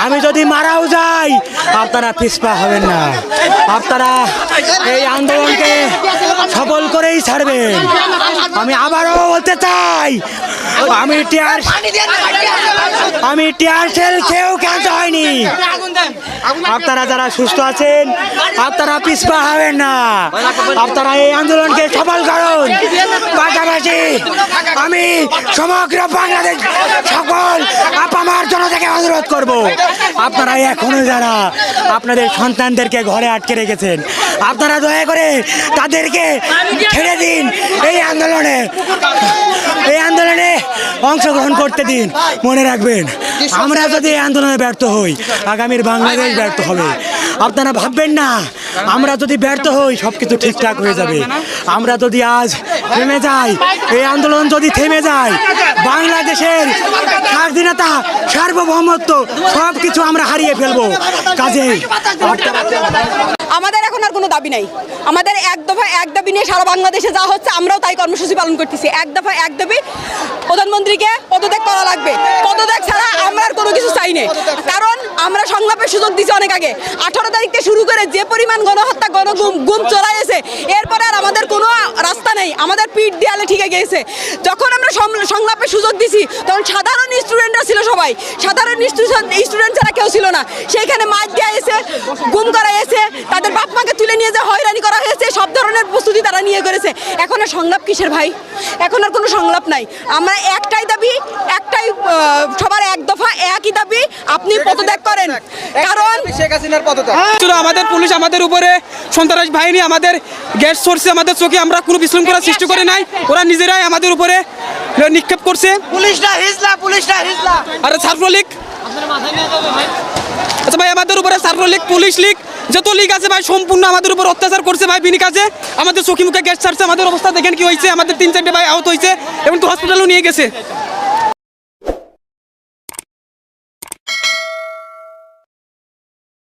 আমি যদি মারাও যাই আপনারা পিছপা হবেন না, আপনারা এই আন্দোলনকে সফল করেই ছাড়বেন। আমি আবারও বলতে চাই, আমি টিয়ার সেল খেয়েও ক্যান্ট হয়নি। আপনারা যারা সুস্থ আছেন আপনারা পিছপা হবেন না, আপনারা এই আন্দোলনকে সফল করুন। পাশাপাশি আমি সমগ্র বাংলাদেশ সকল আপামার জনতাকে অনুরোধ করব, আপনারা এখনো যারা আপনাদের সন্তানদেরকে ঘরে আটকে রেখেছেন আপনারা দয়া করে তাদেরকে ছেড়ে দিন, এই আন্দোলনে অংশগ্রহণ করতে দিন। মনে রাখবেন, আমরা যদি এই আন্দোলনে ব্যর্থ হই আগামীর বাংলাদেশ ব্যর্থ হবে। আপনারা ভাববেন না আমরা যদি ব্যর্থ হই সব কিছু ঠিকঠাক হয়ে যাবে। আমরা যদি আজ থেমে যাই, এই আন্দোলন যদি থেমে যায়, বাংলাদেশের স্বাধীনতা সার্বভৌমত্ব সব কিছু আমরা হারিয়ে ফেলবো। কাজেই আমাদের এখন আর কোনো দাবি নাই। আমাদের এক দফা এক দাবি নিয়ে সারা বাংলাদেশে যা হচ্ছে আমরাও তাই কর্মসূচি পালন করতেছি। এক দফা এক দাবি, প্রধানমন্ত্রীকে পদত্যাগ করা লাগবে। পদত্যাগ ছাড়া আমরা আর কোনো কিছু চাই না। কারণ আমরা সংলাপের সুযোগ দিচ্ছি অনেক আগে। 18 তারিখ থেকে শুরু করে যে পরিমাণ গণহত্যা গুম চলাইছে, এরপরে আর আমাদের কোনো রাস্তা নেই। আমাদের পিঠ দেয়ালে ঠিক গিয়েছে। যখন আমরা সংলাপের সুযোগ দিছি তখন সাধারণ স্টুডেন্টরা ছিল, সবাই সাধারণ স্টুডেন্ট ছাড়া কেউ ছিল না। সেইখানে মার দেওয়া হয়েছে, গুম করা হয়েছে, তাদের বাপ মাকে তুলে নিয়ে যে হয়রানি করা হয়েছে, সব ধরনের প্রস্তুতি তারা নিয়ে করেছে। এখন আর সংলাপ কিসের ভাই? এখন আর কোনো সংলাপ নাই। আমরা একটাই দাবি, একটাই সবার এক দফা একই দাবি, আপনি পদত্যাগ করেন। কারণ শেখ হাসিনার পদত্যাগ। আমাদের পুলিশ আমাদের উপরে সন্ত্রাস বাহিনী আমাদের গ্যাস সরছে, আমাদের চোখে আমরা কোনো বিশৃঙ্খলা সৃষ্টি করে নাই। ওরা নিজেরাই আমাদের উপরে নিক্ষেপ করছে। পুলিশরা হিজলা আরে ছাত্রলীগ, আচ্ছা ভাই আমাদের উপরে ছাত্রলীগ, পুলিশ লীগ, যত লীগ আছে ভাই সম্পূর্ণ আমাদের উপর অত্যাচার করছে ভাই। বিনি কাজে আমাদের চোখে মুখে গ্যাস ছাড়ছে। আমাদের অবস্থা দেখেন কি হয়েছে। আমাদের 3-4টে ভাই আহত হয়েছে এবং তো হসপিটালও নিয়ে গেছে।